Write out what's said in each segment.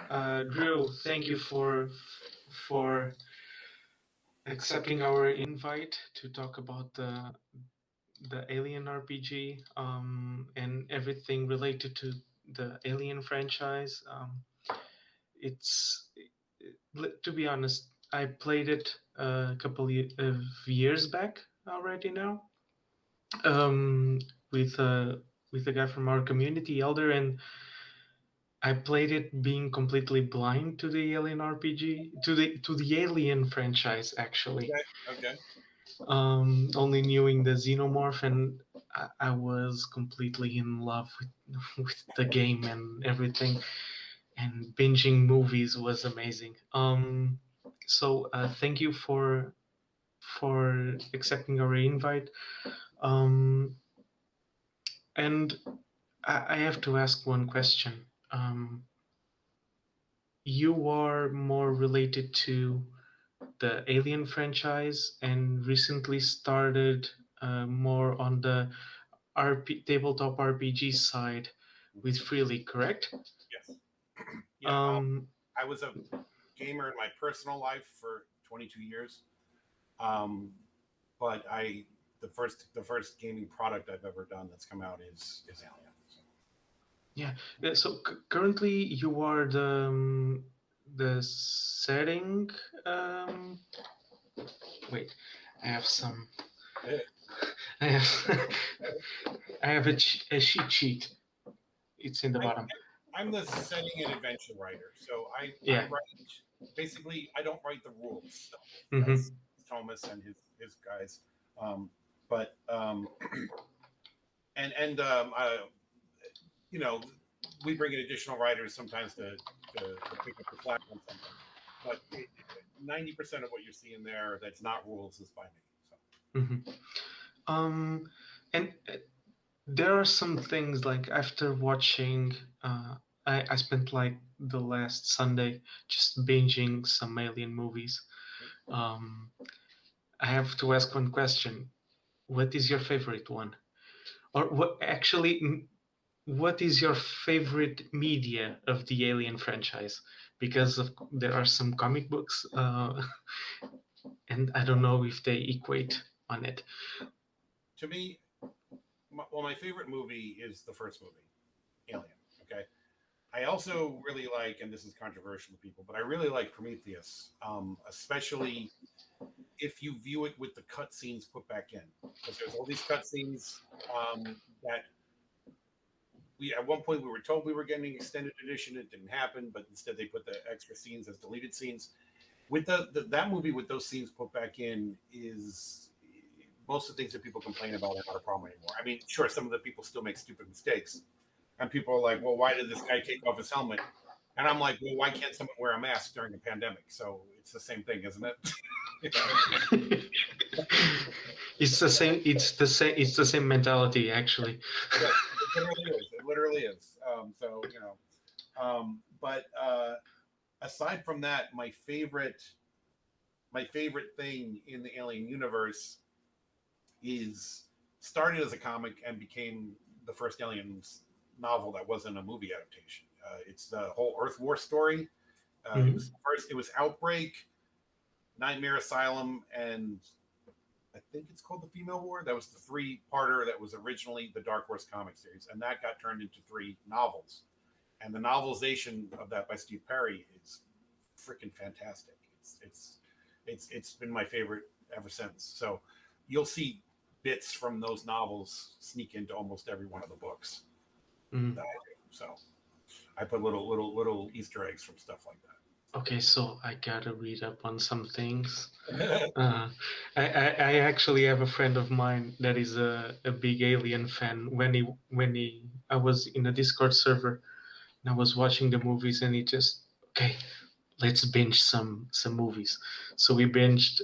Drew, thank you for accepting our invite to talk about the Alien RPG and everything related to the Alien franchise. It's to be honest, I played it a couple of years back already now um, with with a guy from our community, Elder, and I played it being completely blind to the Alien RPG, to the Alien franchise, actually. Okay. Okay. Only knowing the Xenomorph, and I was completely in love with with the game and everything. And binging movies was amazing. So thank you for accepting our invite. Um, and I have to ask one question. You are more related to the Alien franchise and recently started more on the tabletop RPG side Mhm. with Freely, correct? Yes. Yeah. Um, I was a gamer in my personal life for 22 years. Um, but the first gaming product I've ever done that's come out is Alien. So, yeah. So currently you are the setting. Um, Wait, I have some. eh, I have I have a cheat sheet. It's in the I'm bottom. I'm the setting and adventure writer. So I Yeah. write basically I don't write the rules. That's Mm-hmm. Thomas and his guys. Um, but and you know we bring in additional writers sometimes to pick up the slack on something. But 90% of what you're seeing there that's not rules is by me. So Mm-hmm. Um, and there are some things like after watching, I spent like the last Sunday just binging some alien movies. Um, I have to ask one question. What is your favorite one? Or what actually, what is your favorite media of the Alien franchise? Because there are some comic books, and I don't know if they equate on it. to me, my favorite movie is the first movie, Alien. Okay. I also really like, and this is controversial to people, but I really like Prometheus, especially if you view it with the cutscenes put back in, because there's all these cutscenes that we at one point we were told we were getting extended edition. It didn't happen, but instead they put the extra scenes as deleted scenes. With that movie with those scenes put back in is most of the things that people complain about are not a problem anymore. I mean, sure, some of the people still make stupid mistakes, and people are like, "Well, why did this guy take off his helmet?" And I'm like, "Well, why can't someone wear a mask during a pandemic?" So it's the same thing, isn't it? You know, It's the same. It's the same. It's the same mentality, actually. yes, it literally is. It literally is. But aside from that, my favorite thing in the Alien universe is started as a comic and became the first Aliens novel that wasn't a movie adaptation. It's the whole Earth War story. It was Mhm. first. It was Outbreak, Nightmare Asylum, and I think it's called the Female War. That was the three-parter that was originally the Dark Horse comic series, and that got turned into three novels. And the novelization of that by Steve Perry is freaking fantastic. It's been my favorite ever since. So you'll see bits from those novels sneak into almost every one of the books that Mm. I do. So I put little Easter eggs from stuff like Okay, so I gotta read up on some things. that. Uh, I actually have a friend of mine that is a big Alien fan. When he I was in a Discord server and I was watching the movies, and he just, okay, let's binge some movies. So we binged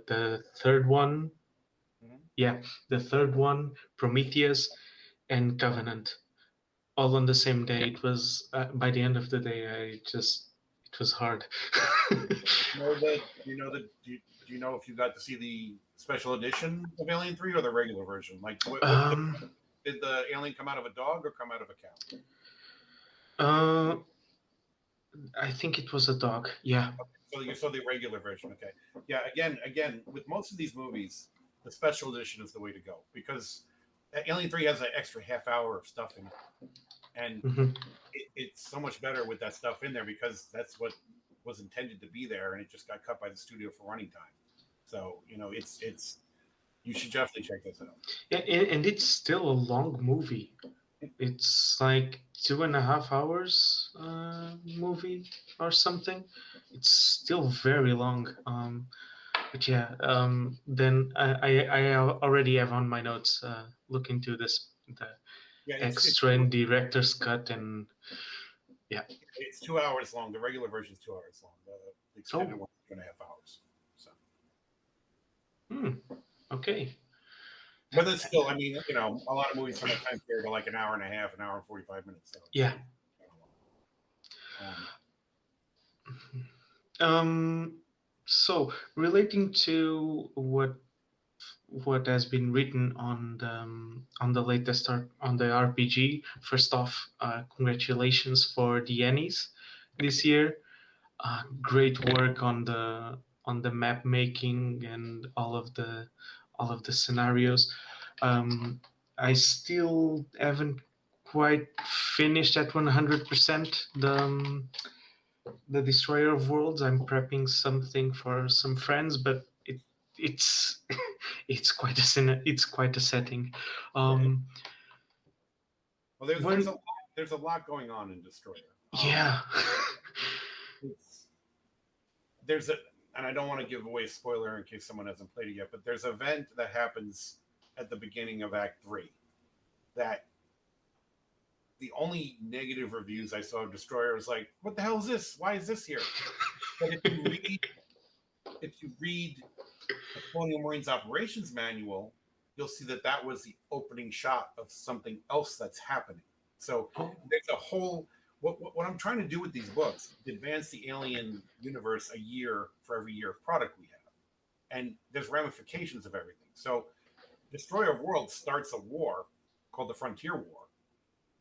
the third one. Mhm. Yeah, the third one, Prometheus, and Covenant, all on the same day. It was by the end of the day, it was hard. Do you know if you got to see the special edition of Alien 3 or the regular version? Like, um, did the alien come out of a dog or come out of a cow? uh, I think it was a dog. Yeah. So you saw the regular version, okay? Yeah. Again, with most of these movies, the special edition is the way to go because Alien 3 has an extra half hour of stuff in it, and Hmm. it's so much better with that stuff in there because that's what was intended to be there, and it just got cut by the studio for running time. So it's you should definitely check this out. Yeah, and it's still a long movie. It's like 2.5 hours movie or something. It's still very long. But yeah, then I already have on my notes. Look into this the Yeah, it's extra and director's cut and yeah. it's 2 hours long. The regular version is 2 hours long. The extended Oh, one is 2.5 hours. So, hmm, okay. but it's still, I mean, a lot of movies from that time period are like an hour and a half, an hour and 45 minutes. So Yeah. it's kind of long. Um. So relating to what has been written on the latest on the RPG. First off, congratulations for the Annies this year. Great work on the map making and all of the scenarios. Um, I still haven't quite finished at 100% the Destroyer of Worlds. I'm prepping something for some friends, but it's it's quite a it's quite a setting. Yeah. Um, Well, when there's a lot going on in Destroyer. yeah, It's there's a and I don't want to give away a spoiler in case someone hasn't played it yet, but there's an event that happens at the beginning of Act 3 that the only negative reviews I saw of Destroyer was like, "What the hell is this? Why is this here?" But if you read the Colonial Marines Operations Manual, you'll see that that was the opening shot of something else that's happening. So oh, there's a whole what I'm trying to do with these books is advance the Alien universe a year for every year of product we have, and there's ramifications of everything. So Destroyer of Worlds starts a war called the Frontier War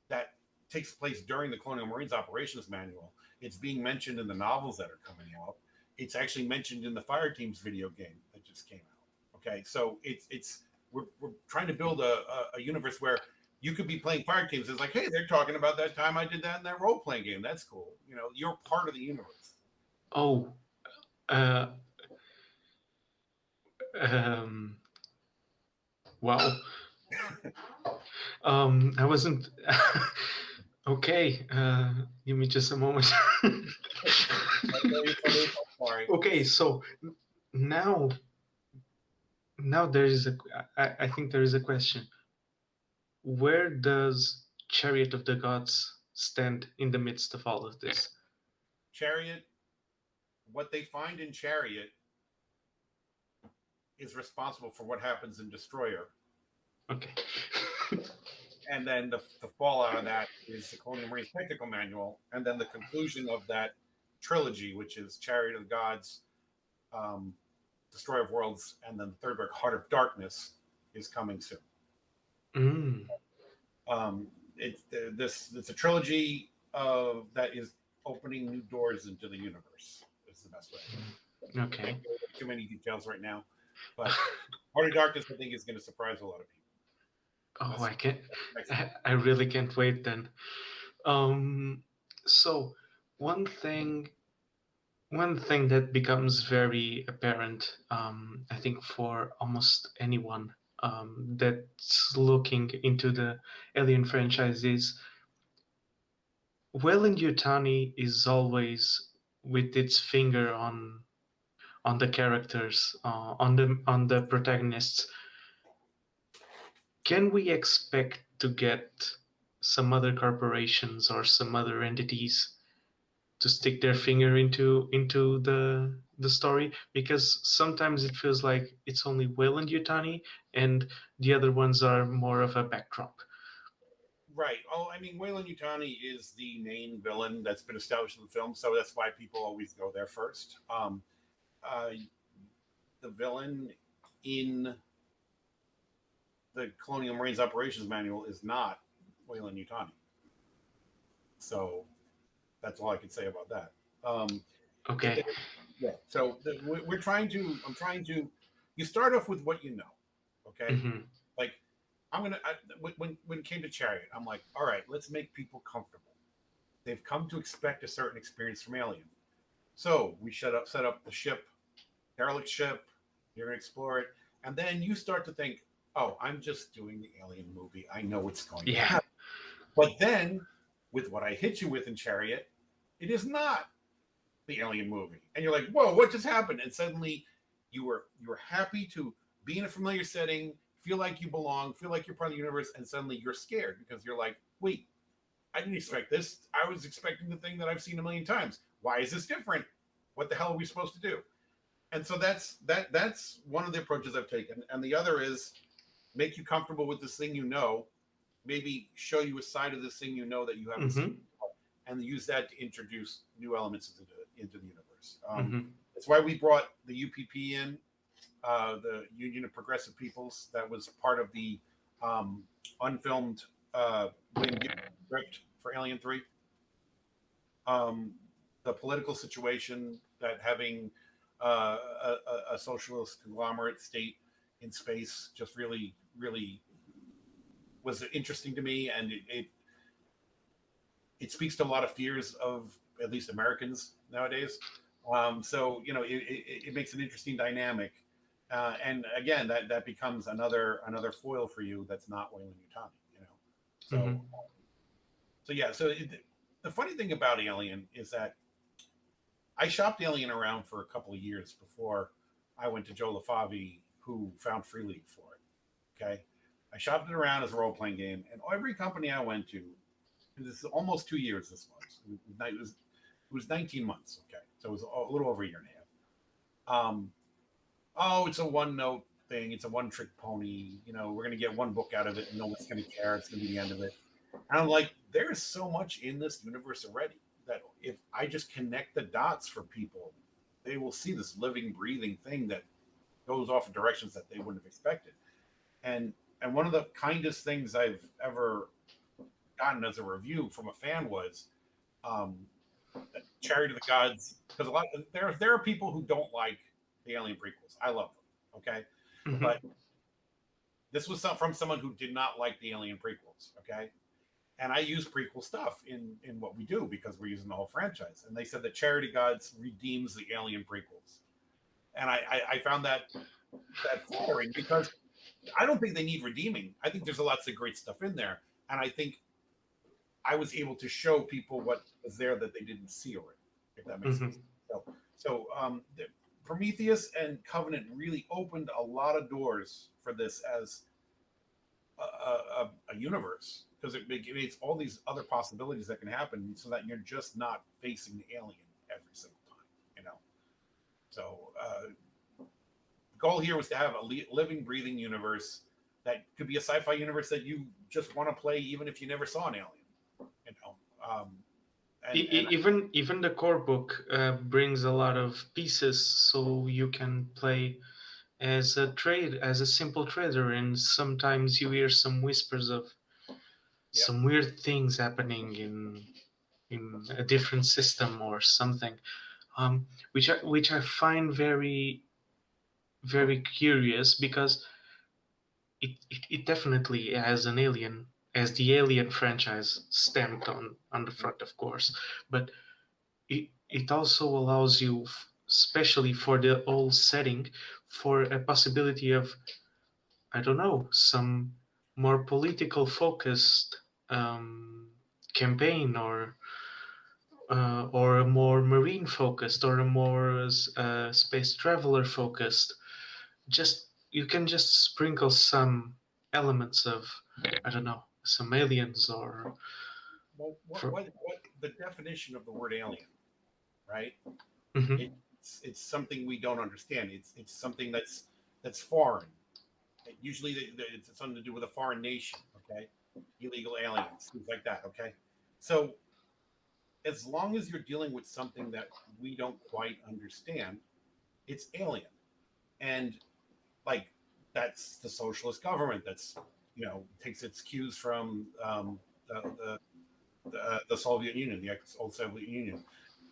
that takes place during the Colonial Marines Operations Manual. It's being mentioned in the novels that are coming out. It's actually mentioned in the Fire Teams video game that just came out. Okay, so we're trying to build a universe where you could be playing Fire Teams. It's like, hey, they're talking about that time I did that in that role playing game. That's cool. You're part of the universe. oh, uh, um, wow. I wasn't. Okay, give me just a moment. Sorry. Okay, so now now there is a. I think there is a question. Where does Chariot of the Gods stand in the midst of all of this? Chariot, what they find in Chariot is responsible for what happens in Destroyer. Okay. And then the fallout of that is the Colonial Marines Technical Manual, and then the conclusion of that trilogy, which is Chariot of the Gods, um, Destroyer of Worlds, and then the third book, Heart of Darkness, is coming soon. Mm, Um, it's a trilogy that is opening new doors into the universe. Is the best way. I okay. can't go into too many details right now, but Heart of Darkness, I think, is going to surprise a lot of people. Oh, That's I can't. next month. I really can't wait then. Um, so one thing one thing that becomes very apparent, I think, for almost anyone that's looking into the Alien franchise is Weyland Yutani is always with its finger on the characters, on the protagonists. Can we expect to get some other corporations or some other entities to stick their finger into the story? Because sometimes it feels like it's only Will and Yutani and the other ones are more of a backdrop. Right. Oh, I mean, Weyland Yutani is the main villain that's been established in the film, so that's why people always go there first. Uh, the villain in the Colonial Marines Operations Manual is not Weyland Yutani. So that's all I can say about that. Um, it, Okay. it- yeah. So we're trying to. I'm trying to. You start off with what you know. Okay. Hmm. Like when it came to Chariot, I'm like, all right, let's make people comfortable. They've come to expect a certain experience from Alien. So we set up the ship, derelict ship. You're gonna explore it, and then you start to think, oh, I'm just doing the Alien movie. I know what's going to Yeah. happen. But then, with what I hit you with in Chariot, it is not the Alien movie, and you're like, whoa, what just happened? And suddenly, you were happy to be in a familiar setting, feel like you belong, feel like you're part of the universe, and suddenly you're scared because you're like, wait, I didn't expect this. I was expecting the thing that I've seen a million times. Why is this different? What the hell are we supposed to do? And so that's one of the approaches I've taken. And the other is make you comfortable with this thing you know, maybe show you a side of this thing you know that you haven't seen, Hmm. and use that to introduce new elements into the universe. Hmm. That's why we brought the UPP in, the Union of Progressive Peoples. That was part of the um, unfilmed William Gibson script for Alien 3. Um, the political situation that having a socialist conglomerate state in space just really was interesting to me, and it speaks to a lot of fears of at least Americans nowadays. So it makes an interesting dynamic, and again that becomes another foil for you that's not Wayland Utani. Hmm. So yeah. The funny thing about Alien is that I shopped Alien around for a couple of years before I went to Joe LaFavi, who found Free League for it. Okay, I shopped it around as a role playing game, and every company I went to, this is almost 2 years. This was it was 19 months. Okay, so it was a little over a year and a half. Oh, it's a one note thing. It's a one trick pony. We're gonna get one book out of it, and no one's gonna care. It's gonna be the end of it. And I'm like, there's so much in this universe already that if I just connect the dots for people, they will see this living, breathing thing that goes off in directions that they wouldn't have expected. And one of the kindest things I've ever gotten as a review from a fan was um, Chariot of the Gods, because there are people who don't like the Alien prequels. I love them, okay, Hmm. but this was from someone who did not like the Alien prequels, okay, and I use prequel stuff in what we do because we're using the whole franchise. And they said that Charity Gods redeems the Alien prequels, and I found that flattering because I don't think they need redeeming. I think there's lots of great stuff in there, and I think I was able to show people what was there that they didn't see already, if that makes Hmm. sense. So Prometheus and Covenant really opened a lot of doors for this as a universe because it makes all these other possibilities that can happen, so that you're just not facing the alien every single time. You know. So the goal here was to have a living, breathing universe that could be a sci-fi universe that you just want to play, even if you never saw an alien. You know. And Even the core book brings a lot of pieces, so you can play as a simple trader, and sometimes you hear some whispers of yeah, some weird things happening in a different system or something, which I find very curious because it definitely has an alien as the Alien franchise stamped on the front, of course, but it also allows you, especially for the old setting, for a possibility of, I don't know, some more political focused campaign, or a more marine focused, or a more space traveler focused. Just you can just sprinkle some elements of, I don't know, some aliens or well, for. what the definition of the word alien, right? Hmm. It's something we don't understand. It's something that's foreign. Usually, it's something to do with a foreign nation. Okay, illegal aliens, things like that. Okay, so as long as you're dealing with something that we don't quite understand, it's alien. And like that's the socialist government that's takes its cues from the Soviet Union, the old Soviet Union.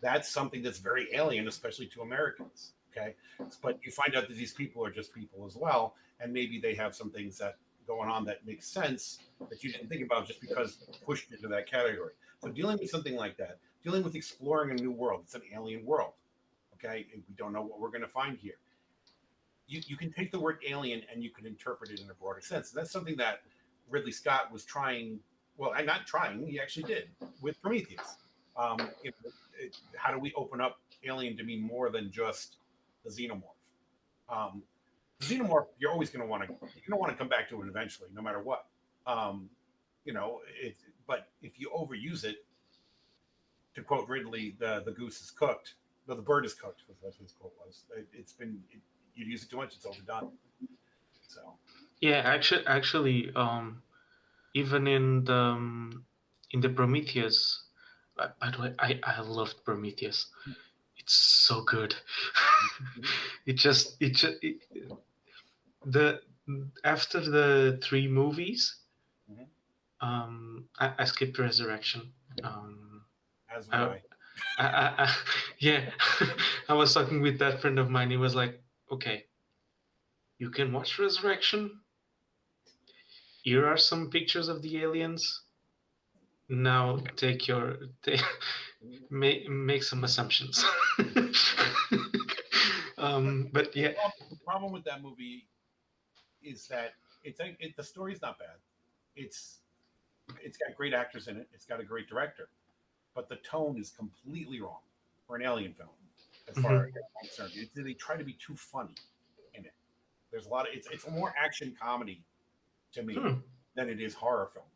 That's something that's very alien, especially to Americans. Okay, but you find out that these people are just people as well, and maybe they have some things that going on that make sense that you didn't think about just because pushed into that category. So dealing with something like that, dealing with exploring a new world, it's an alien world. Okay, we don't know what we're going to find here. You can take the word alien and you can interpret it in a broader sense. And that's something that Ridley Scott was trying. Well, and not trying, he actually did with Prometheus. How do we open up alien to mean more than just the xenomorph? Um, Xenomorph, you're always going to want to come back to it eventually, no matter what. Um, but if you overuse it, to quote Ridley, the goose is cooked. No, the bird is cooked. Was what his quote was. You use it too much, it's overdone. So Yeah, even in the Prometheus, by the way, I loved Prometheus. It's so good. The after the three movies, mhm. I skipped Resurrection. Um, As would I, I. yeah, I was talking with that friend of mine. He was like, "Okay, you can watch Resurrection. Here are some pictures of the aliens. Now make some assumptions." But yeah. The problem with that movie is that the story's not bad. It's it's got great actors in it. It's got a great director, but the tone is completely wrong for an alien film, as far Mhm. as I'm concerned. They try to be too funny in it. There's a lot of it's a more action comedy to me Hmm. than it is horror film.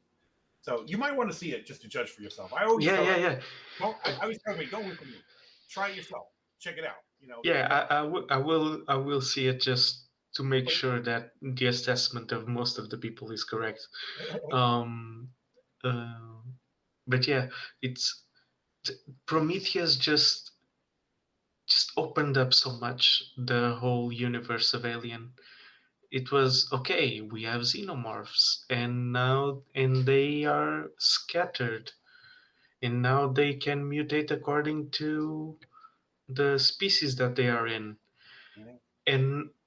So you might want to see it just to judge for yourself. I always Yeah, tell yeah, yeah. don't. I always tell me don't wait for me. Try it yourself. Check it out. Yeah, And then I will see it just to make but, sure that the assessment of most of the people is correct. Um, uh, but yeah, it's Prometheus just opened up so much the whole universe of Alien. It was okay. We have xenomorphs, and they are scattered, and now they can mutate according to the species that they are in.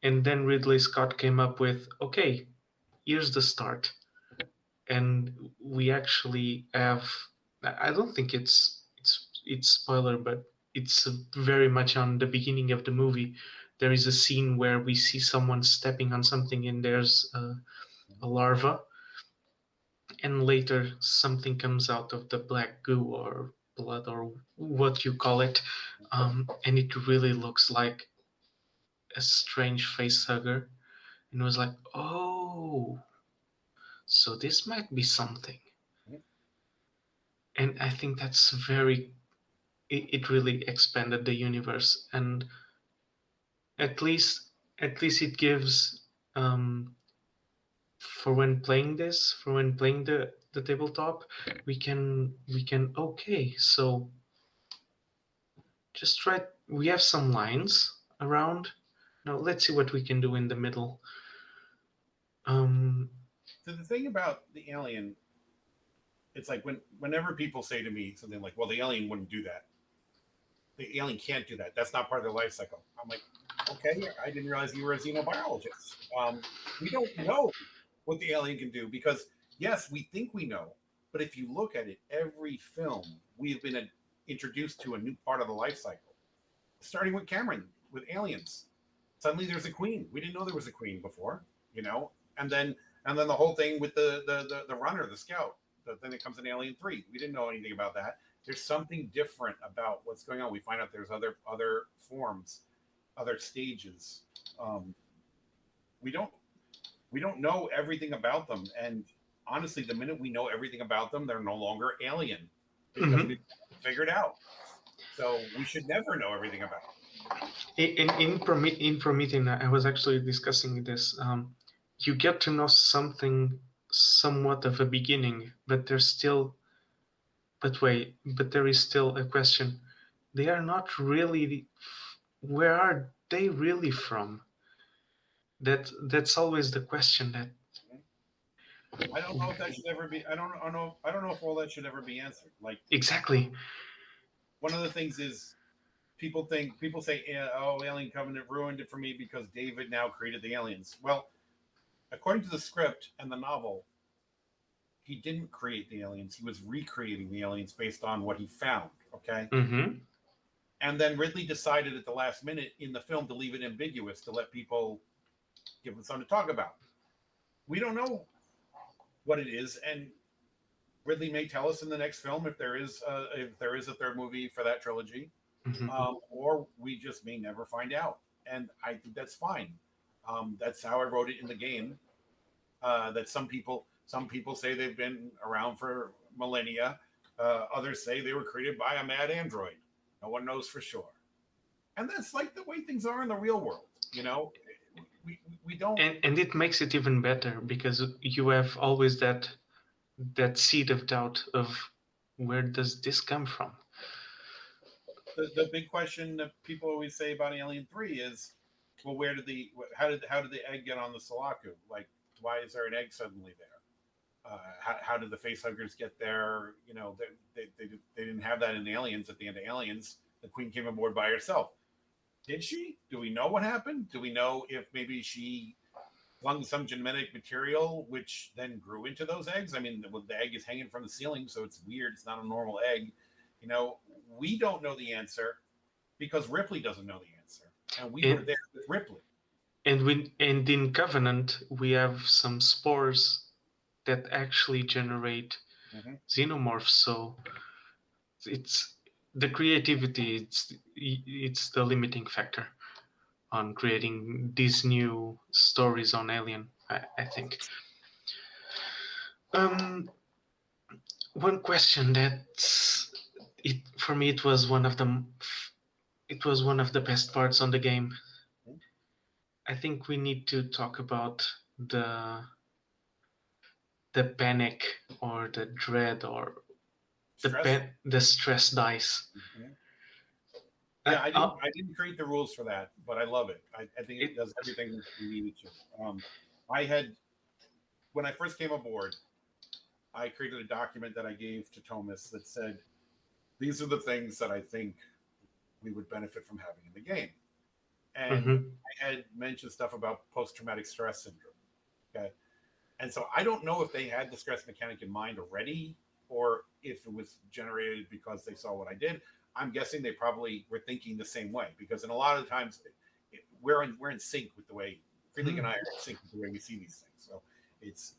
And then Ridley Scott came up with, okay, here's the start, and we actually have. I don't think it's spoiler, but it's very much on the beginning of the movie. There is a scene where we see someone stepping on something, and there's a larva, and later something comes out of the black goo or blood or what you call it, and it really looks like a strange face hugger, and it was like, oh, so this might be something. And I think that's very it really expanded the universe, and at least at least it gives, um, for when playing the tabletop, we can okay, so just try. We have some lines around. Now let's see what we can do in the middle. um so the thing about the alien, it's like whenever people say to me something like, "Well, the alien wouldn't do that. The alien can't do that. That's not part of their life cycle." I'm like, "Okay, I didn't realize you were a xenobiologist." We don't know what the alien can do because yes, we think we know, but if you look at it, every film we've been introduced to a new part of the life cycle. Starting with Cameron with Aliens, suddenly there's a queen. We didn't know there was a queen before, you know, and then the whole thing with the runner, the scout. Then it comes in Alien 3. We didn't know anything about that. There's something different about what's going on. We find out there's other forms, other stages. Um, we don't we don't know everything about them, and honestly, the minute we know everything about them, they're no longer alien because mhm. we've figured out. So we should never know everything about them. In Promethean, I was actually discussing this. You get to know something somewhat of a beginning, but there's still. But wait, but there is still a question. They are not really. Where are they really from? That's always the question. That I don't know if that should ever be. I don't know. I don't know if all that should ever be answered. Like exactly. one of the things is people say, "Oh, Alien Covenant ruined it for me because David now created the aliens." Well, according to the script and the novel, he didn't create the aliens. He was recreating the aliens based on what he found. Okay, Mm-hmm. and then Ridley decided at the last minute in the film to leave it ambiguous to let people give them something to talk about. We don't know what it is, and Ridley may tell us in the next film if there is a third movie for that trilogy, Mm-hmm. or we just may never find out. And I think that's fine. That's how I wrote it in the game. That some people say they've been around for millennia. Others say they were created by a mad android. No one knows for sure. And that's like the way things are in the real world. We don't. And it makes it even better because you have always that seed of doubt of where does this come from. The big question that people always say about Alien 3 is, well, where did the how did the egg get on the Sulaku? Like, why is there an egg suddenly there? How did the facehuggers get there? They didn't have that in Aliens. At the end of Aliens, the Queen came aboard by herself. Did she? Do we know what happened? Do we know if maybe she flung some genetic material which then grew into those eggs? I mean, the egg is hanging from the ceiling, so it's weird. It's not a normal egg. You know, we don't know the answer because Ripley doesn't know the answer, and we were And there with Ripley. and in Covenant we have some spores that actually generate Mm-hmm. xenomorphs. So it's the creativity. It's the limiting factor on creating these new stories on Alien. I think. Um, One question that's it for me. It was one of the best parts on the game. I think we need to talk about the panic or the dread or Stress. the stress dice. Mm-hmm. Uh, Yeah, I didn't. uh, I didn't create the rules for that, but I love it. I think it it, does everything we needed to. I had when I first came aboard, I created a document that I gave to Thomas that said, "These are the things that I think we would benefit from having in the game." And mhm. I had mentioned stuff about post-traumatic stress syndrome. Okay, and so I don't know if they had the stress mechanic in mind already, or if it was generated because they saw what I did. I'm guessing they probably were thinking the same way because in a lot of times we're in sync with the way Freeling and I are in sync with the way we see these things. So it's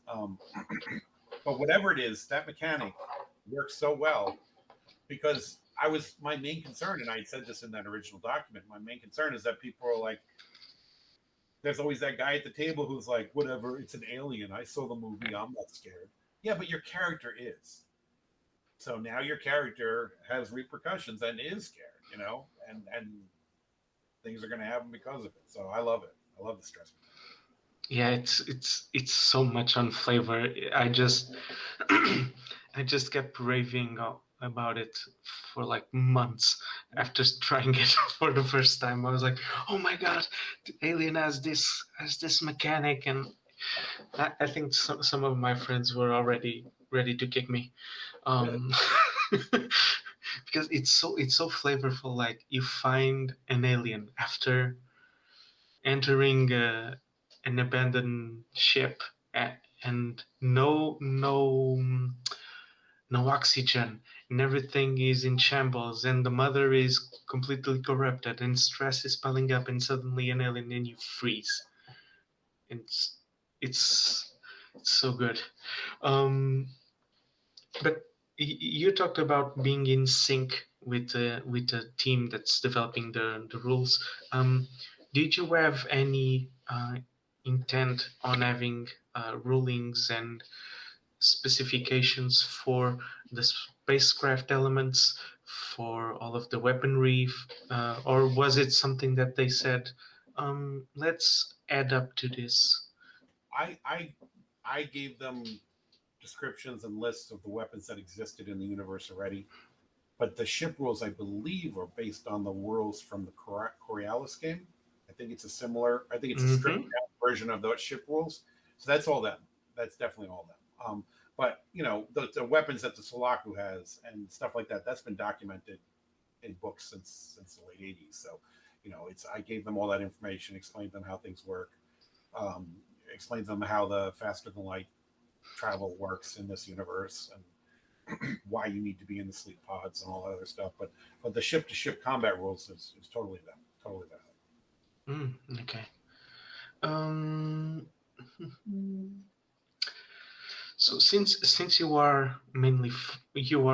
but whatever it is, that mechanic works so well because I was my main concern, and I had said this in that original document. My main concern is that people are like, there's always that guy at the table who's like, whatever, it's an alien. I saw the movie. I'm not scared. Yeah, but your character is. So now your character has repercussions and is scared, and things are going to happen because of it. So I love it. I love the stress mechanic. Yeah, it's so much on flavor. I just I just kept raving about it for like months after trying it for the first time. I was like, "Oh my god, the Alien has this mechanic," and I think some of my friends were already ready to kick me, Really? um, because it's so flavorful. Like you find an alien after entering an abandoned ship and no oxygen and everything is in shambles and the mother is completely corrupted and stress is piling up and suddenly an alien and you freeze. It's it's it's so good. um but you talked about being in sync with the team that's developing the rules. Did you have any intent on having rulings and specifications for the spacecraft elements, for all of the weaponry, or was it something that they said, let's add up to this? I gave them descriptions and lists of the weapons that existed in the universe already. But the ship rules, I believe, are based on the rules from the Coriolis game. I think it's a similar. I think it's a stripped Mm-hmm. down version of those ship rules. So that's all them. That's definitely all them. But the weapons that the Sulaku has and stuff like that, that's been documented in books since the late '80s. So, it's I gave them all that information, explained to them how things work, um, explained to them how the faster than light travel works in this universe, and why you need to be in the sleep pods and all that other stuff. But the ship to ship combat rules is totally valid. Totally valid. Okay. Um, so since you are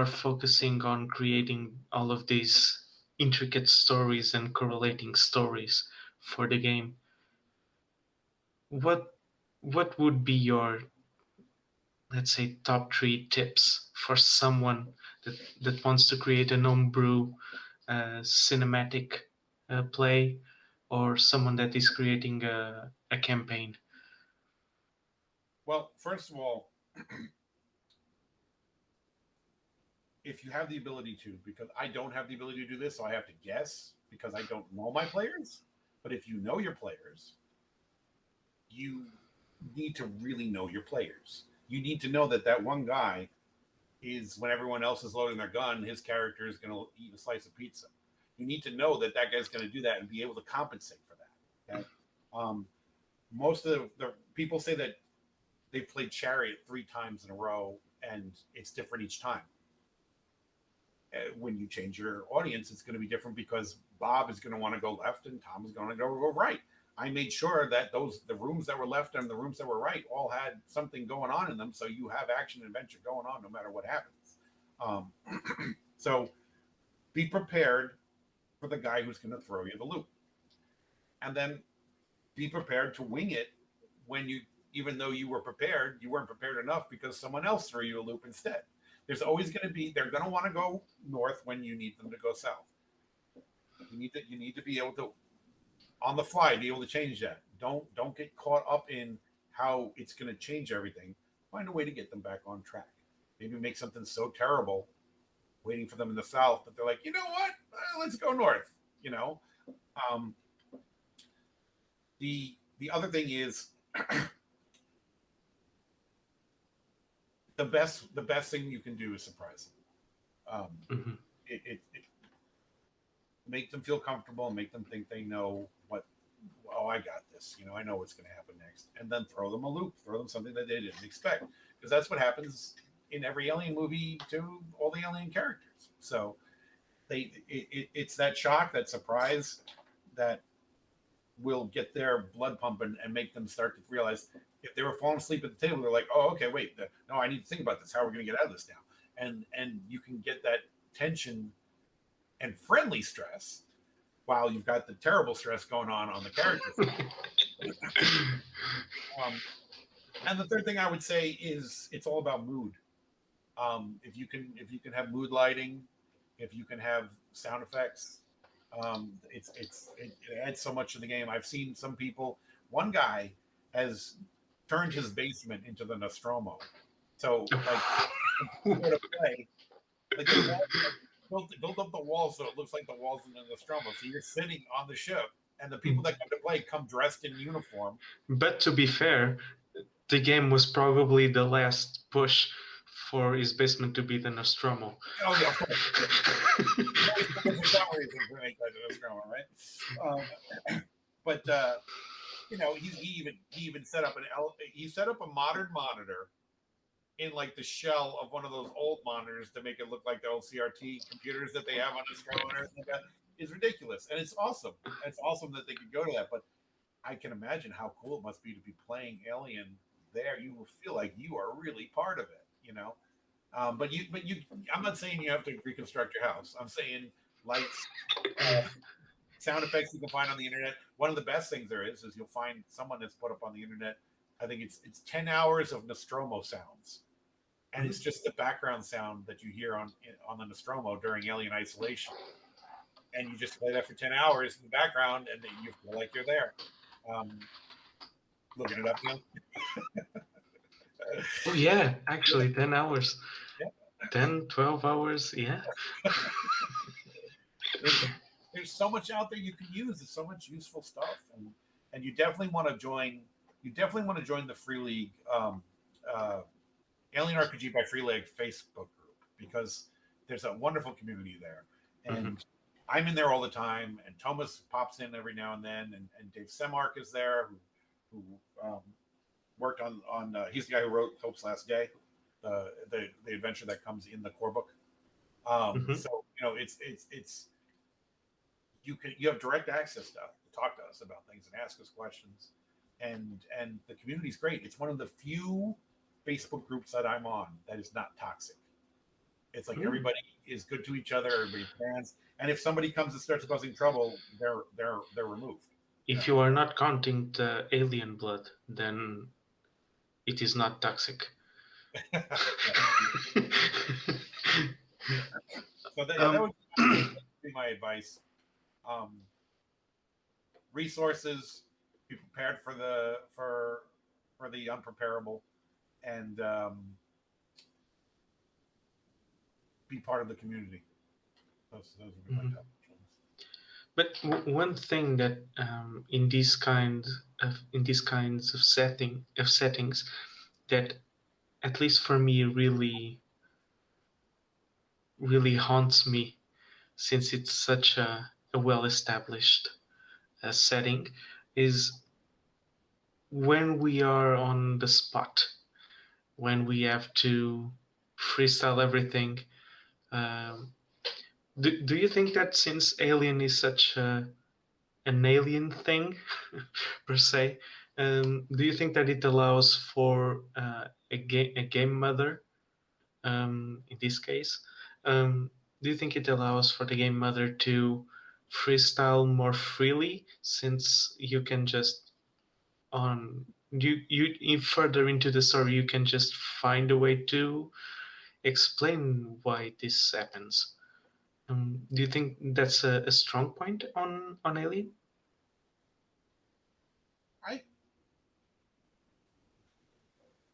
focusing on creating all of these intricate stories and correlating stories for the game, what what would be your, let's say, top three tips for someone that wants to create an homebrew cinematic play, or someone that is creating a campaign? Well, first of all, if you have the ability to, because I don't have the ability to do this, so I have to guess because I don't know my players. But if you know your players, you need to really know your players. You need to know that that one guy is, when everyone else is loading their gun, his character is going to eat a slice of pizza. You need to know that that guy's going to do that and be able to compensate for that. Okay. Um, Most of the people say that they've played Chariot 3 times in a row and it's different each time. When you change your audience, it's going to be different because Bob is going to want to go left and Tom is going to go right. I made sure that the rooms that were left and the rooms that were right all had something going on in them, so you have action and adventure going on no matter what happens. So be prepared for the guy who's going to throw you the loop, and then be prepared to wing it when you, even though you were prepared, you weren't prepared enough because someone else threw you a loop instead. There's always going to be, they're going to want to go north when you need them to go south. You need to be able to, on the fly, be able to change that. Don't get caught up in how it's going to change everything. Find a way to get them back on track. Maybe make something so terrible waiting for them in the south that they're like, you know what, let's go north. You know, um, the other thing is the best thing you can do is surprise them. Hmm. It make them feel comfortable and make them think they know what. Oh, I got this. I know what's going to happen next, and then throw them a loop, throw them something that they didn't expect, because that's what happens in every Alien movie to all the Alien characters. So it's that shock, that surprise, that will get their blood pumping and make them start to realize, if they were falling asleep at the table, they're like, oh, okay, wait, no, I need to think about this. How are we going to get out of this now? And you can get that tension and friendly stress while you've got the terrible stress going on the character side. And the third thing I would say is it's all about mood. If you can have mood lighting, if you can have sound effects, it adds so much to the game. I've seen some people. One guy has turned his basement into the Nostromo. So like when people go to play, like the wall, like, build up the wall so it looks like the walls in the Nostromo. So you're sitting on the ship, and the people that come to play come dressed in uniform. But to be fair, the game was probably the last push for his basement to be the Nostromo. Oh yeah, of course. Yeah. Always for some reason to make that a Nostromo, right? But he even set up he set up a modern monitor in like the shell of one of those old monitors to make it look like the old CRT computers that they have on Nostromo and everything like that. Is ridiculous, and it's awesome. And it's awesome that they could go to that. But I can imagine how cool it must be to be playing Alien there. You will feel like you are really part of it. But you, I'm not saying you have to reconstruct your house. I'm saying lights, sound effects you can find on the internet. One of the best things there is you'll find someone that's put up on the internet. I think it's 10 hours of Nostromo sounds, and it's just the background sound that you hear on the Nostromo during Alien Isolation, and you just play that for 10 hours in the background, and then you feel like you're there. Um, Looking it up, Oh yeah, actually 10 hours. yeah. 10, 12 hours, yeah. There's, there's so much out there you can use. There's so much useful stuff, and you definitely want to join. You definitely want to join the Free League, uh, Alien RPG by Free League Facebook group, because there's a wonderful community there, Hmm. and I'm in there all the time, and Thomas pops in every now and then, and Dave Semark is there, who worked on he's the guy who wrote Hope's Last Day, the adventure that comes in the core book. Hmm. So it's you have direct access to talk to us about things and ask us questions, and the community's great. It's one of the few Facebook groups that I'm on that is not toxic. It's like Mm. everybody is good to each other, everybody's fans, and if somebody comes and starts causing trouble, they're removed. You If know. you are not counting the alien blood, then it is not toxic. So that, yeah, that um, would be my advice. Um, Resources, be prepared for the unpreparable, and be part of the community. Those would be my mhm. top ones. But one thing that in these kinds of settings that at least for me really haunts me, since it's such a well established setting, is when we are on the spot, when we have to freestyle everything. Um, do you think that since Alien is such an alien thing per se, do you think that it allows for a game mother in this case? Do you think it allows for the game mother to freestyle more freely, since you can just on further into the story you can just find a way to explain why this happens? Do you think that's a strong point on Alien? I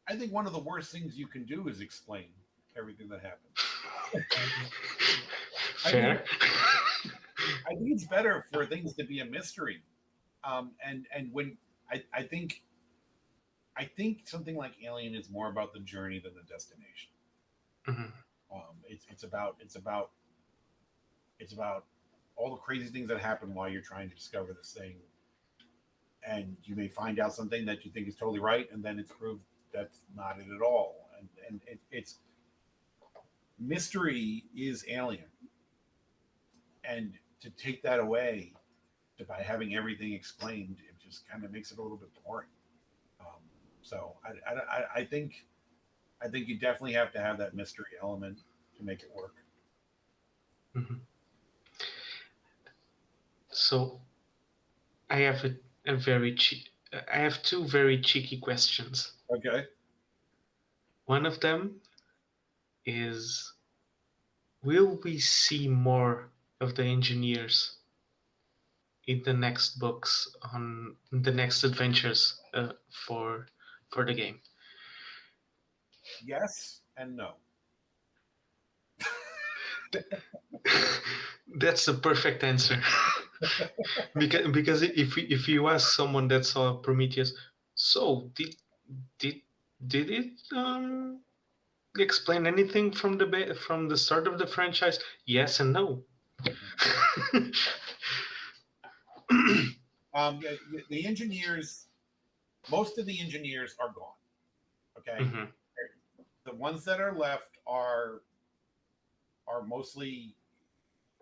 I think one of the worst things you can do is explain everything that happens. I think Fair. I think it's better for things to be a mystery. And when I think something like Alien is more about the journey than the destination. Mhm. It's about all the crazy things that happen while you're trying to discover this thing, and you may find out something that you think is totally right, and then it's proved that's not it at all. It's mystery is Alien, and to take that away by having everything explained, it just kind of makes it a little bit boring. Um, so I think you definitely have to have that mystery element to make it work. Mhm. So I have a I have two very cheeky questions. Okay. One of them is, will we see more of the engineers in the next books, on the next adventures for the game? Yes and no. That's the perfect answer. Because if you ask someone that saw Prometheus, so did did it explain anything from from the start of the franchise? Yes and no. The engineers, most of the engineers are gone. Okay, Mhm. the ones that are left are mostly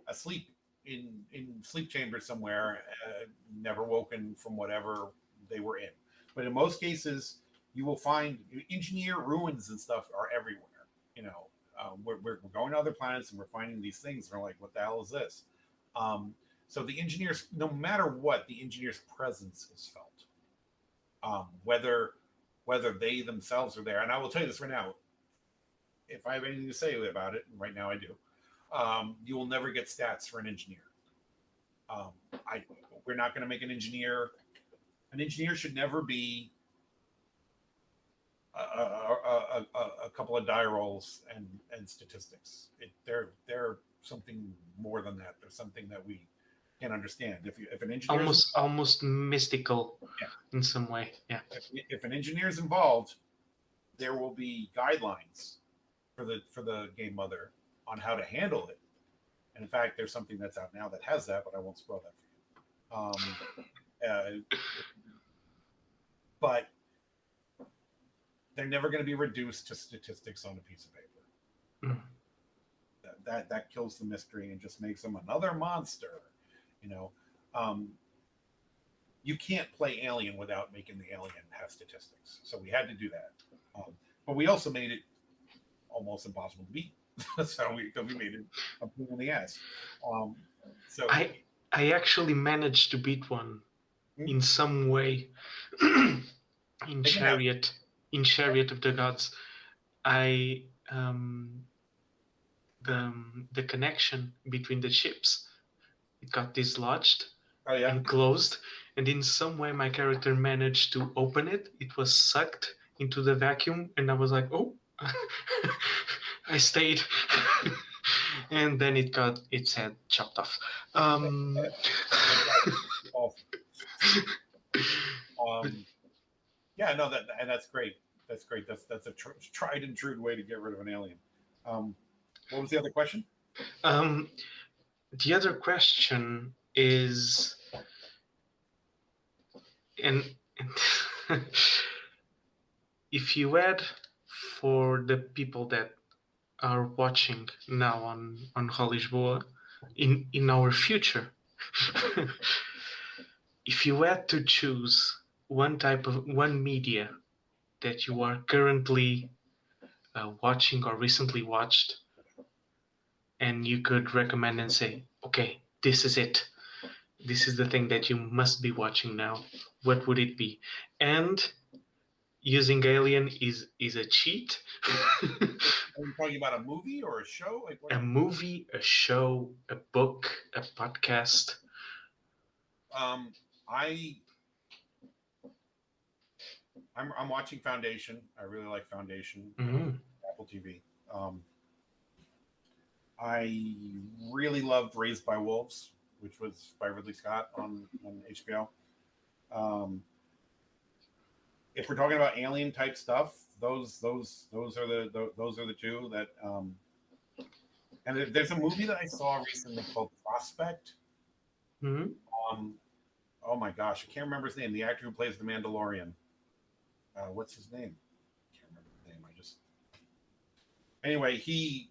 asleep in sleep chambers somewhere, never woken from whatever they were in. But in most cases, you will find engineer ruins and stuff are everywhere. You know, we're going to other planets and we're finding these things. And we're like, what the hell is this? Um, so the engineers, no matter what, the engineer's presence is felt. Whether they themselves are there, and I will tell you this right now, if I have anything to say about it, and right now I do, you will never get stats for an engineer. Um, I We're not going to make an engineer. An engineer should never be a couple of die rolls and statistics. They're something more than that. They're something that we can understand. If an engineer is Almost mystical yeah, in some way. Yeah. if an engineer is involved, there will be guidelines for the game mother on how to handle it, And in fact, there's something that's out now that has that, but I won't spoil that for you. Uh, but they're never going to be reduced to statistics on a piece of paper. Mm. That kills the mystery and just makes them another monster. You know, um, you can't play Alien without making the alien have statistics. So we had to do that. But we also made it almost impossible to beat. So we made it a pain in the ass. Um, so I I actually managed to beat one hmm, in some way in it can happen. Chariot of the Gods. I the connection between the ships, it got dislodged Oh yeah. and closed, and in some way my character managed to open it. It was sucked into the vacuum, and I was like, oh. I stayed. And then it got its head chopped off. Exactly. Awesome. But, Yeah, no, that's great. That's great. That's a tried and true way to get rid of an alien. Um, what was the other question? um, the other question is, and if you had, for the people that are watching now on Rolisboa, in our future, if you had to choose one media that you are currently watching or recently watched, and you could recommend and say, okay, this is it. This is the thing that you must be watching now. What would it be? And using Alien is a cheat. Are you talking about a movie or a show? Like what? A movie, a show, a book, a podcast. Um, I I'm watching Foundation. I really like Foundation. Mhm. Apple TV. Um, I really loved Raised by Wolves, which was by Ridley Scott on HBO. Um, if we're talking about alien type stuff, those are the two that. And there's a movie that I saw recently called Prospect. Mhm. Um, oh my gosh, I can't remember his name. The actor who plays the Mandalorian. What's his name? I can't remember his name. I just anyway. He's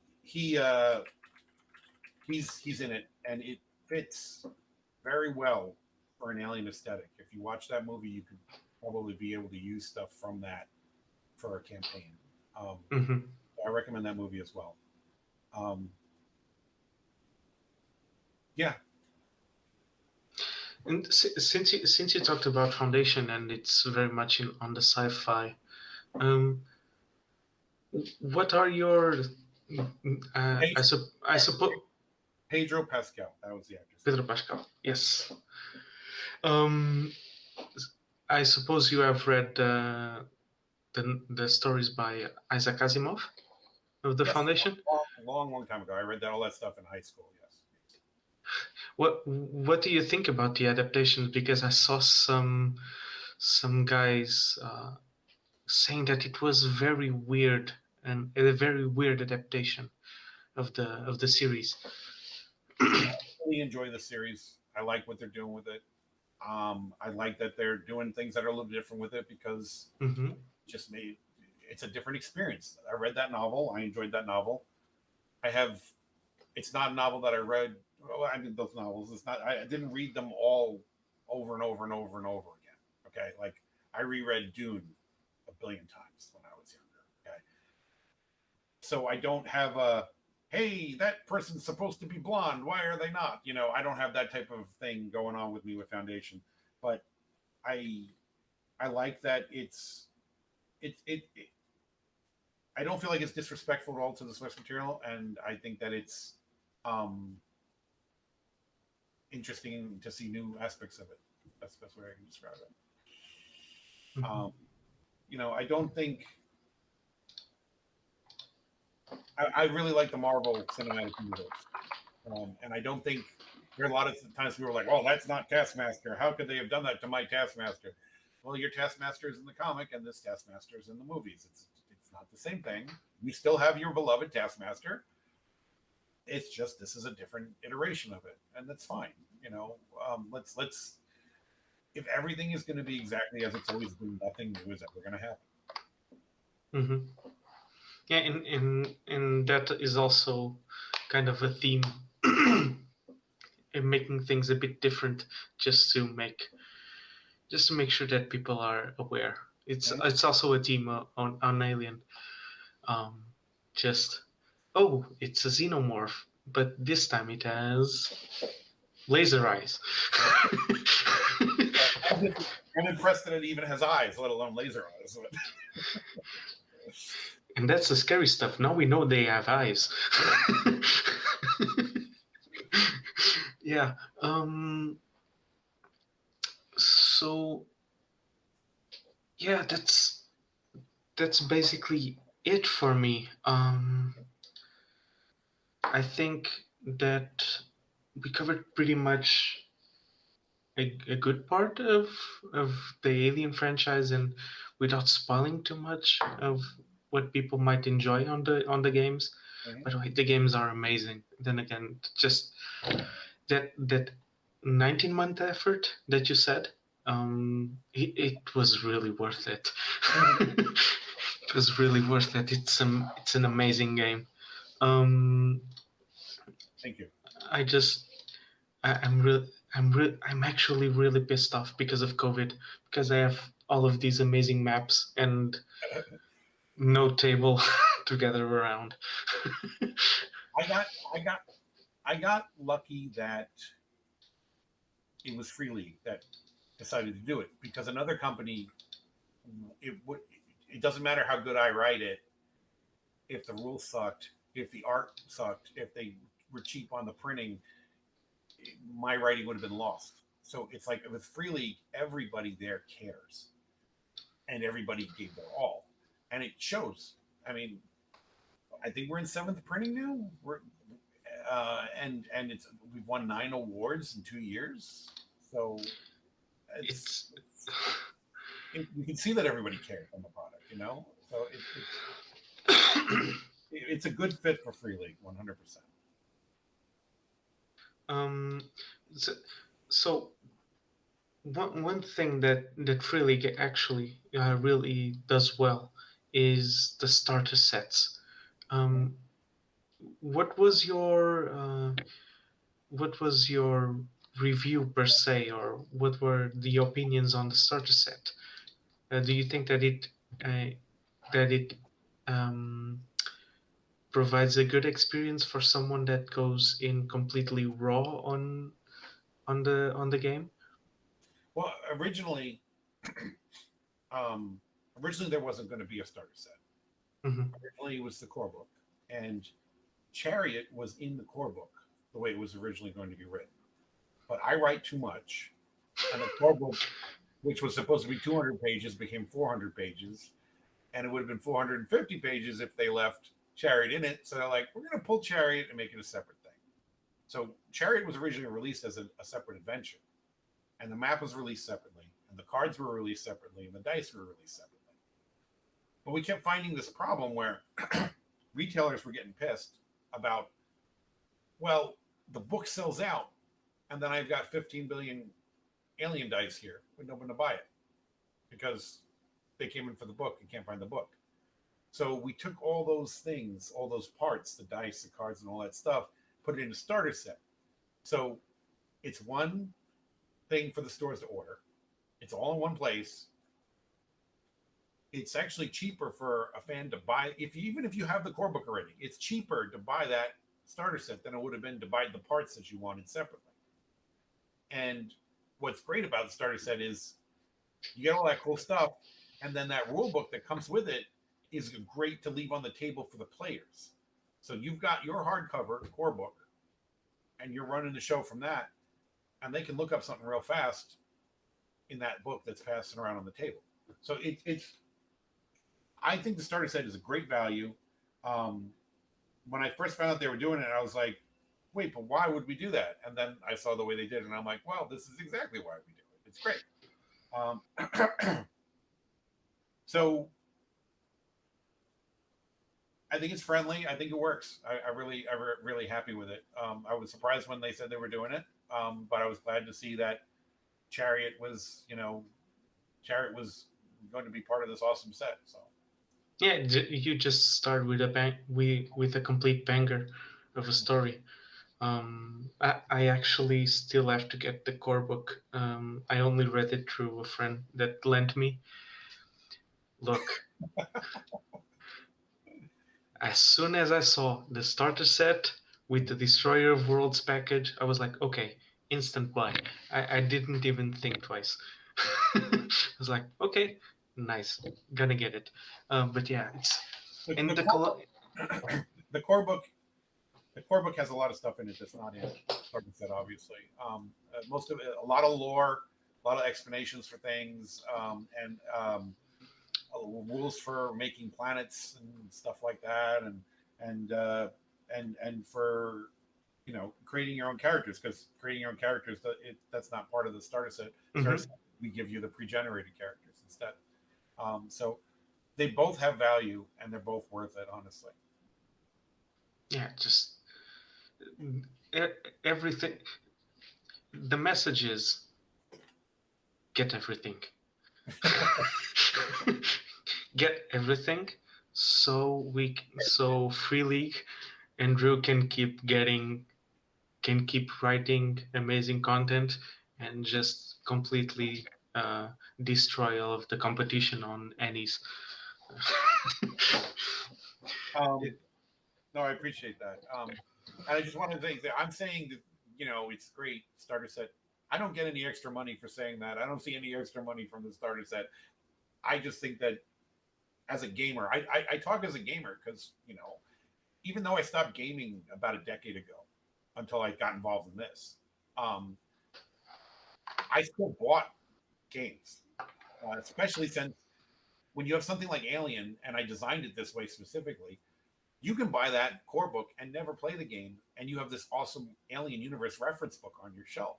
in it, and it fits very well for an alien aesthetic. If you watch that movie, you could probably be able to use stuff from that for a campaign. Um, Mhm. I recommend that movie as well. Um, yeah, And since you talked about Foundation and it's very much on the sci-fi, um, what are your Pedro, I suppose Pedro Pascal. That was the actor's name. Pedro Pascal. Yes. Um, I suppose you have read the stories by Isaac Asimov of the Yes, Foundation. long time ago. I read that all that stuff in high school. Yes. What do you think about the adaptations? Because I saw some guys saying that it was very weird and a very weird adaptation of the series. Really enjoy the series. I like what they're doing with it. I like that they're doing things that are a little different with it because Hmm. just made it's a different experience. I read that novel. I enjoyed that novel. I have. It's not a novel that I read. Well, I did those novels. It's not. I didn't read them all over and over and over and over again. Okay, like I reread Dune a billion times when I was younger. Okay, so I don't have a hey, that person's supposed to be blonde. Why are they not? I don't have that type of thing going on with me with Foundation. But I I like that it I don't feel like it's disrespectful at all to the source material, and I think that it's um, interesting to see new aspects of it. That's the best way I can describe it. Um, I don't think I really like the Marvel Cinematic Universe, and I don't think there are a lot of times people are like, "Oh, that's not Taskmaster. How could they have done that to my Taskmaster?" Well, your Taskmaster is in the comic, and this Taskmaster is in the movies. It's not the same thing. You still have your beloved Taskmaster, It's just this is a different iteration of it, and that's fine. You know, let's if everything is going to be exactly as it's always been, nothing new is ever going to happen. Hmm. Yeah, and that is also kind of a theme in making things a bit different, just to make just to make sure that people are aware. Mhm. It's also a theme on Alien. Um, just it's a xenomorph, but this time it has laser eyes. Yeah. I'm impressed that it even has eyes, let alone laser eyes. And that's the scary stuff. Now we know they have eyes. Yeah. So yeah, that's basically it for me. I think that we covered pretty much a good part of the Alien franchise, and without spoiling too much of what people might enjoy on the games. Mhm. By the way, the games are amazing. Then again, just that 19-month effort that you said, it was really worth it. Mhm. It was really worth it. It's an amazing game. Um, Thank you. I just I'm real I'm actually really pissed off because of COVID, because I have all of these amazing maps and no table to gather around. I got I got I got lucky that it was Free League that decided to do it because another company it would it doesn't matter how good I write it if the rules sucked, if the art sucked, if they were cheap on the printing, my writing would have been lost. So it's like with Free League, everybody there cares and everybody gave their all, and it shows. I mean, I think we're in seventh printing now. We're and it's we've won 9 awards in 2 years. So It's you can see that everybody cares on the product, you know. So it's a good fit for Free League, 100%. um so, so one thing that Free League actually really does well is the starter sets. Um, what was your what was your review per se, or what were the opinions on the starter set? Do you think uh, that it um, provides a good experience for someone that goes in completely raw on the game? Well, um, originally there wasn't going to be a starter set. Hmm. Originally, it was the core book, and Chariot was in the core book the way it was originally going to be written. But I write too much, and the core book, which was supposed to be 200 pages, became 400 pages, and it would have been 450 pages if they left Chariot in it. So they're like, we're going to pull Chariot and make it a separate thing. So Chariot was originally released as a separate adventure, and the map was released separately, and the cards were released separately, and the dice were released separately. But we kept finding this problem where retailers were getting pissed about, well, the book sells out, and then I've got 15 billion alien dice here with no one to buy it because they came in for the book and can't find the book. So we took all those things, all those parts, the dice, the cards, and all that stuff, put it in a starter set. So it's one thing for the stores to order. It's all in one place. It's actually cheaper for a fan to buy if you, even if you have the core book already. It's cheaper to buy that starter set than it would have been to buy the parts that you wanted separately. And what's great about the starter set is you get all that cool stuff, and then that rule book that comes with it is great to leave on the table for the players. So you've got your hardcover core book, and you're running the show from that, and they can look up something real fast in that book that's passing around on the table. So it's I think the starter set is a great value. Um, when I first found out they were doing it, I was like, wait, but why would we do that? And then I saw the way they did it, and I'm like, well, this is exactly why we do it. It's great. Um, so I think it's friendly. I think it works. Really happy with it. I was surprised when they said they were doing it, but I was glad to see that Chariot was, Chariot was going to be part of this awesome set. So Yeah, you just start with a bang, with a complete banger of a story. I actually still have to get the core book. I only read it through a friend that lent me. Look, as soon as I saw the starter set with the Destroyer of Worlds package, I was like, okay, instant buy. I didn't even think twice. I was like, okay, nice, gonna get it. But yeah, it's in the the core color. book, the core book, the core book has a lot of stuff in it that's not in Starting Set, obviously. Most of it, a lot of lore, a lot of explanations for things, and rules for making planets and stuff like that, and uh, and for creating your own characters, because creating your own characters, that's not part of the starter set. Starter Mhm. set, we give you the pre-generated characters instead. So they both have value and they're both worth it, honestly. Yeah, just everything. The message is get everything. Get everything, so Free League and Drew can keep writing amazing content and just completely destroy all of the competition on Annie's. um, no, I appreciate that. And I just want to say that I'm saying that it's great starter set. I don't get any extra money for saying that. I don't see any extra money from the starter set. I just think that as a gamer, I talk as a gamer because even though I stopped gaming about a decade ago until I got involved in this, um, I still bought games, especially since when you have something like Alien, and I designed it this way specifically, you can buy that core book and never play the game, and you have this awesome Alien Universe reference book on your shelf.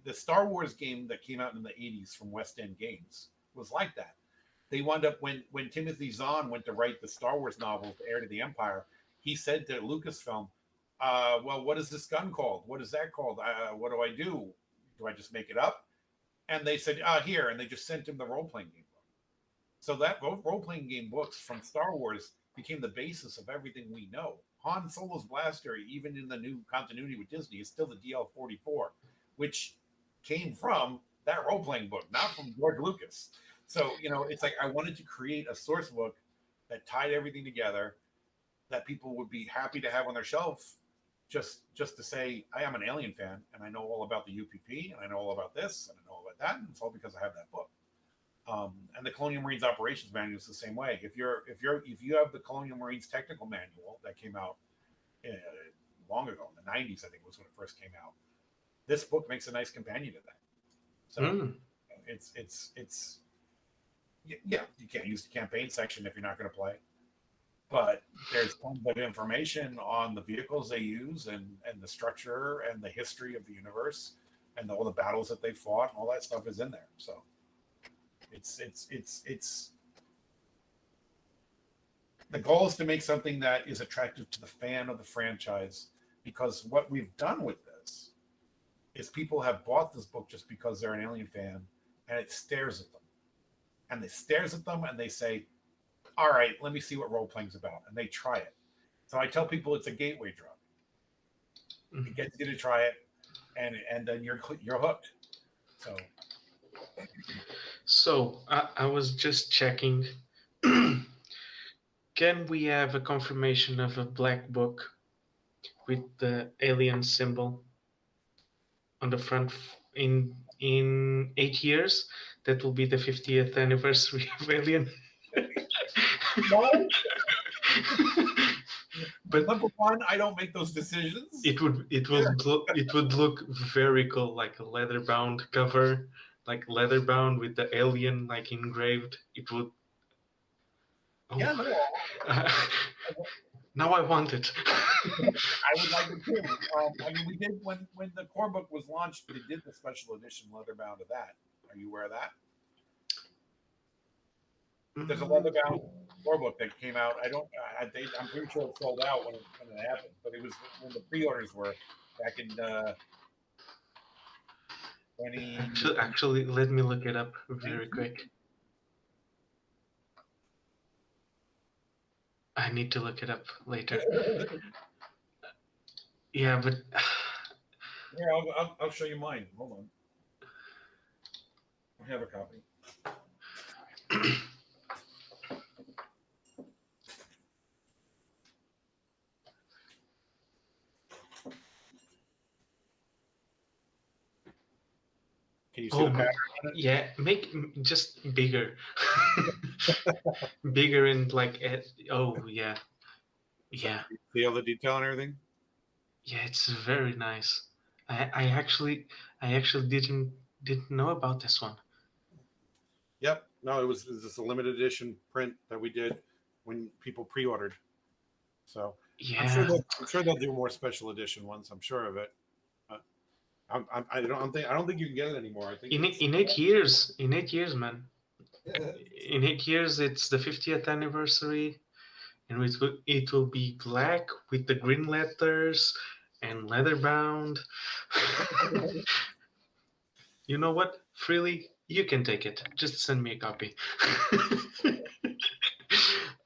The Star Wars game that came out in the '80s from West End Games was like that. They wound up when Timothy Zahn went to write the Star Wars novels, Heir to the Empire. He said to Lucasfilm, "Well, what is this gun called? What is that called? What do I do? Do I just make it up?" And they said, "Here," and they just sent him the role playing game book. So that role playing game books from Star Wars became the basis of everything we know. Han Solo's blaster, even in the new continuity with Disney, is still the DL-44, which came from that role playing book, not from George Lucas. So it's like I wanted to create a source book that tied everything together, that people would be happy to have on their shelf, just to say I am an Alien fan and I know all about the UPP and I know all about this and I know all about that, and it's all because I have that book. And the Colonial Marines Operations Manual is the same way. If you have the Colonial Marines Technical Manual that came out uh, long ago in the '90s, I think was when it first came out. This book makes a nice companion to that. So Mm. it's yeah, you can't use the campaign section if you're not going to play, but there's tons of information on the vehicles they use and the structure and the history of the universe and all the battles that they fought and all that stuff is in there. So it's the goal is to make something that is attractive to the fan of the franchise, because what we've done with this is people have bought this book just because they're an Alien fan, and it stares at them, and they stares at them and they say, all right, let me see what role playing's about, and they try it. So I tell people it's a gateway drug. It Mhm. gets you to try it, and then you're hooked. So So I was just checking. Can we have a confirmation of a black book with the alien symbol on the front in 8 years? That will be the 50th anniversary of Alien. no, But number one, I don't make those decisions. it would look very cool, like a leather bound cover, like leather bound with the alien like engraved. It would. Yeah, Oh, no, now I want it. I would like it too. I mean, we did when the core book was launched. They did the special edition leather bound of that. Are you aware of that? There's a Mm, leather-bound core book that came out. I'm pretty sure it sold out when it happened, but it was when the pre-orders were back in 2019. actually, let me look it up very quick. I need to look it up later. Yeah, but Here, I'll show you mine. Hold on, I have a copy. Can you see the oh, pattern? yeah, make just bigger, bigger and like oh yeah, So yeah, see all the detail and everything. yeah. It's very nice. I actually didn't know about this one. Yep. No, it was just a limited edition print that we did when people pre-ordered. So Yeah, I'm sure they'll do more special edition ones. I'm sure of it. Uh, I don't think you can get it anymore. I think it's in 8 years, man, in 8 years, it's the 50th anniversary, and it will be black with the green letters and leather bound. You know what? Freely, you can take it. Just send me a copy.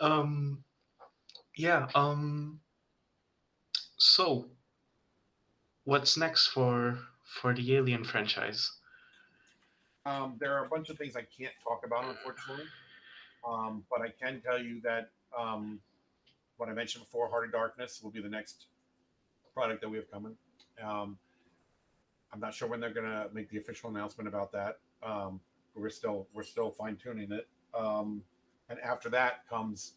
um, yeah. So, what's next for the Alien franchise? there are a bunch of things I can't talk about, unfortunately. But I can tell you that what I mentioned before, Heart of Darkness, will be the next product that we have coming. Um, I'm not sure when they're going to make the official announcement about that. We're still fine tuning it. Um, and after that comes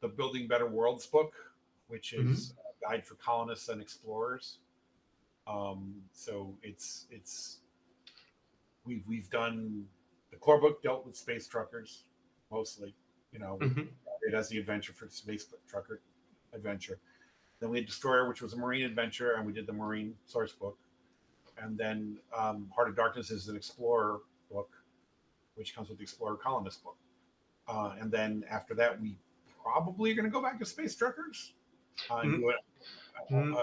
the Building Better Worlds book, which Hmm. is a guide for colonists and explorers. So it's we've done the core book dealt with space truckers mostly. We Hmm. it as the adventure for space trucker adventure. Then we had Destroyer, which was a marine adventure, and we did the marine source book. And then Heart of Darkness is an explorer book, which comes with the Explorer Colonist book. And then after that, we probably are going to go back to space truckers and do it.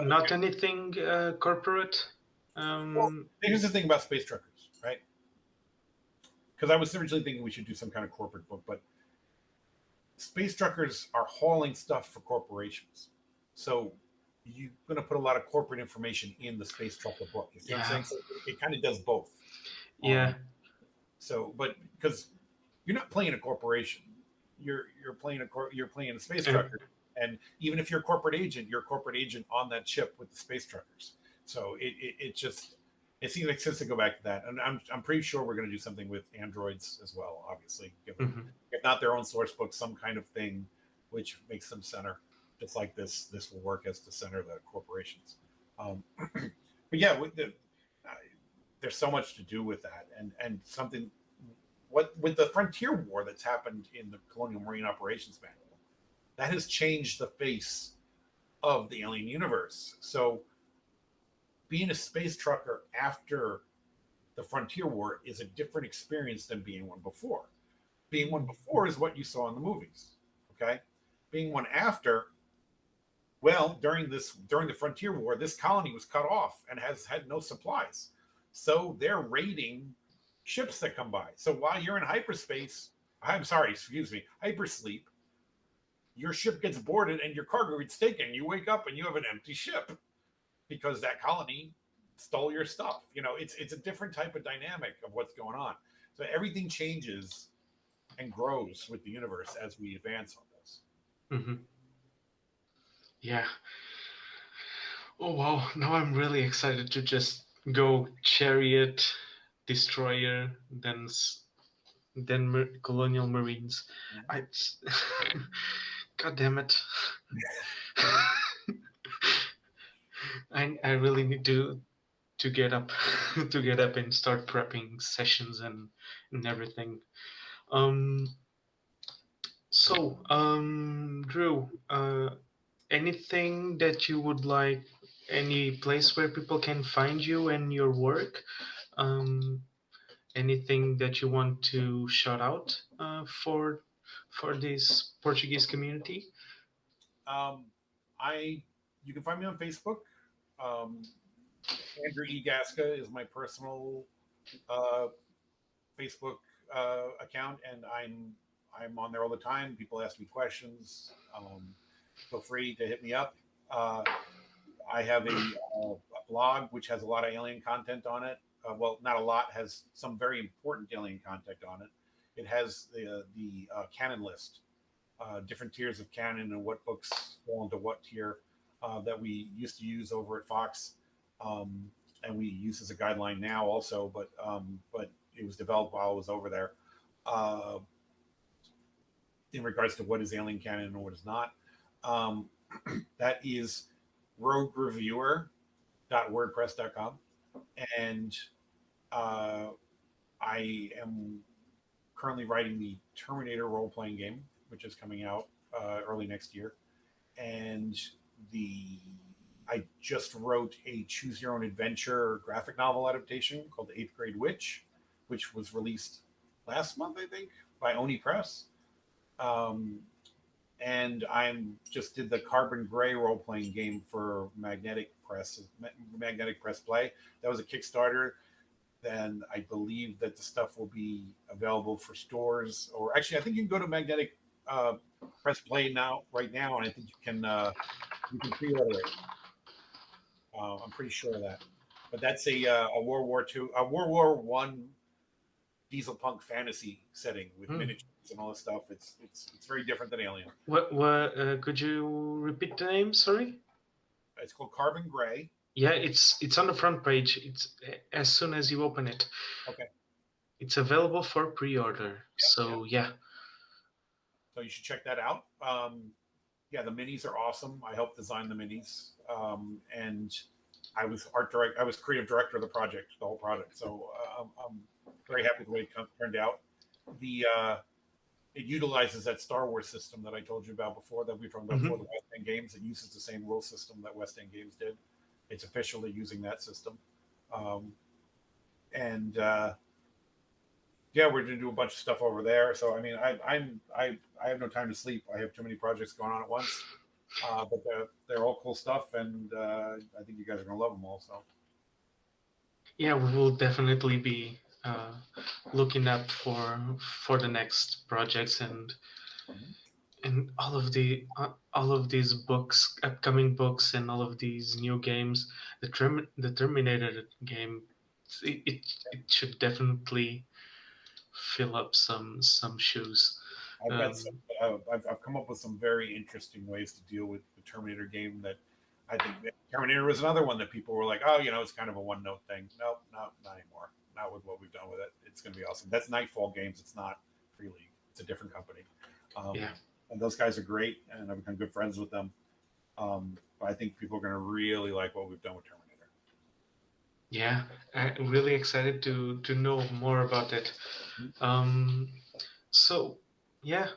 Not anything corporate. Well, Um, here's the thing about space truckers, right? Because I was originally thinking we should do some kind of corporate book, but space truckers are hauling stuff for corporations. So you're going to put a lot of corporate information in the space trucker book. You see what I'm yeah, saying? So it kind of does both. yeah, Um, but because you're not playing a corporation, you're playing a space and trucker, and even if you're a corporate agent, you're a corporate agent on that ship with the space truckers. So it just it seems like sense to go back to that, and I'm pretty sure we're going to do something with androids as well. Obviously, give them mhm. if not their own source book, some kind of thing which makes them center, just like this will work as to center the corporations. But yeah, there's so much to do with that, and something what with the frontier war that's happened in the colonial marine operations manual that has changed the face of the alien universe. So being a space trucker after the frontier war is a different experience than being one before. Being one before is what you saw in the movies. Okay. Being one after, well, during the frontier war, this colony was cut off and has had no supplies. So they're raiding ships that come by. So while you're in hyperspace, I'm sorry, excuse me, hypersleep, your ship gets boarded and your cargo gets taken. You wake up and you have an empty ship because that colony stole your stuff. It's a different type of dynamic of what's going on. So everything changes and grows with the universe as we advance on this. Mhm. Yeah. Oh wow! Now I'm really excited to just go chariot, destroyer, then colonial marines. I, God damn it! I really need to get up to get up and start prepping sessions and everything. Um. Drew, anything that you would like, any place where people can find you and your work? Um, anything that you want to shout out for this Portuguese community? Um, I you can find me on Facebook. Um, Andrew E Gaska is my personal uh, Facebook account, and I'm on there all the time. People ask me questions. Feel free to hit me up. Uh, I have a blog which has a lot of alien content on it. Well, not a lot, has some very important alien content on it. It has the canon list, different tiers of canon and what books fall into what tier that we used to use over at Fox, um, and we use as a guideline now also. But it was developed while I was over there uh, in regards to what is alien canon and what is not. Um, that is roguereviewer.wordpress.com, and uh, I am currently writing the Terminator role playing game, which is coming out early next year. And the I just wrote a choose your own adventure graphic novel adaptation called The Eighth Grade Witch, which was released last month, I think, by Oni Press. Um, and I'm just did the Carbon Gray role playing game for Magnetic Press Play. That was a Kickstarter. Then I believe that the stuff will be available for stores, or actually, I think you can go to Magnetic uh, Press Play now, right now, and I think you can pre-order it. I'm pretty sure of that. But that's a World War II, a World War One diesel punk fantasy setting with Hmm. miniatures and all this stuff. It's very different than Alien. What could you repeat the name? Sorry. It's called Carbon Gray. Yeah, it's on the front page. It's as soon as you open it, Okay. it's available for pre-order. Yep. Yep. So yeah. So you should check that out. Yeah, the minis are awesome. I helped design the minis, and I was art direct. I was creative director of the project, the whole project. So I'm very happy with the way it turned out. The It utilizes that Star Wars system that I told you about before, that we talked about before, Hmm. the West End Games. It uses the same rule system that West End Games did. It's officially using that system, um, and yeah, we're going to do a bunch of stuff over there. So I mean, I have no time to sleep. I have too many projects going on at once. But they're all cool stuff, and I think you guys are gonna love them all. So Yeah, we will definitely be looking up for the next projects mhm. and all of these books, upcoming books, and all of these new games. The Terminator game, it should definitely fill up some shoes. I've got some. Um, I've come up with some very interesting ways to deal with the Terminator game. That I think that Terminator was another one that people were like, oh, it's kind of a one note thing. Nope, not anymore. Not with what we've done with it. It's going to be awesome. That's Nightfall Games. It's not Free League. It's a different company. Um, yeah, and those guys are great, and I've become good friends with them. But I think people are going to really like what we've done with Terminator. yeah, I'm really excited to know more about it. Mhm. Um, so yeah,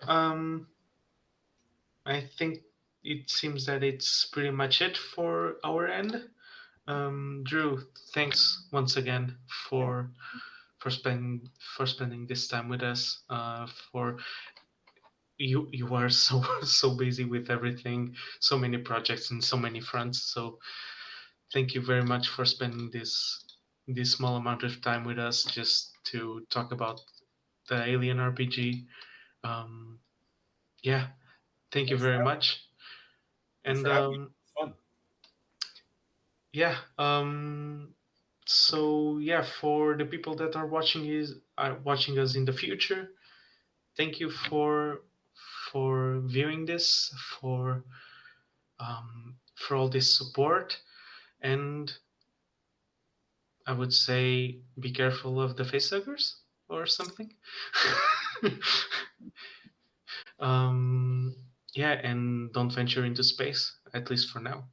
I think it seems that it's pretty much it for our end. Drew, thanks once again Yeah, for spending this time with us. For you are so so busy with everything, so many projects and so many fronts. So thank you very much for spending this small amount of time with us just to talk about the Alien RPG. Um, yeah, thank you thanks for very having. much. Thanks And for having me. It's fun. yeah, so yeah, for the people that are watching us in the future, thank you for viewing this, for all this support, and I would say be careful of the facehuggers or something. um, yeah, and don't venture into space, at least for now.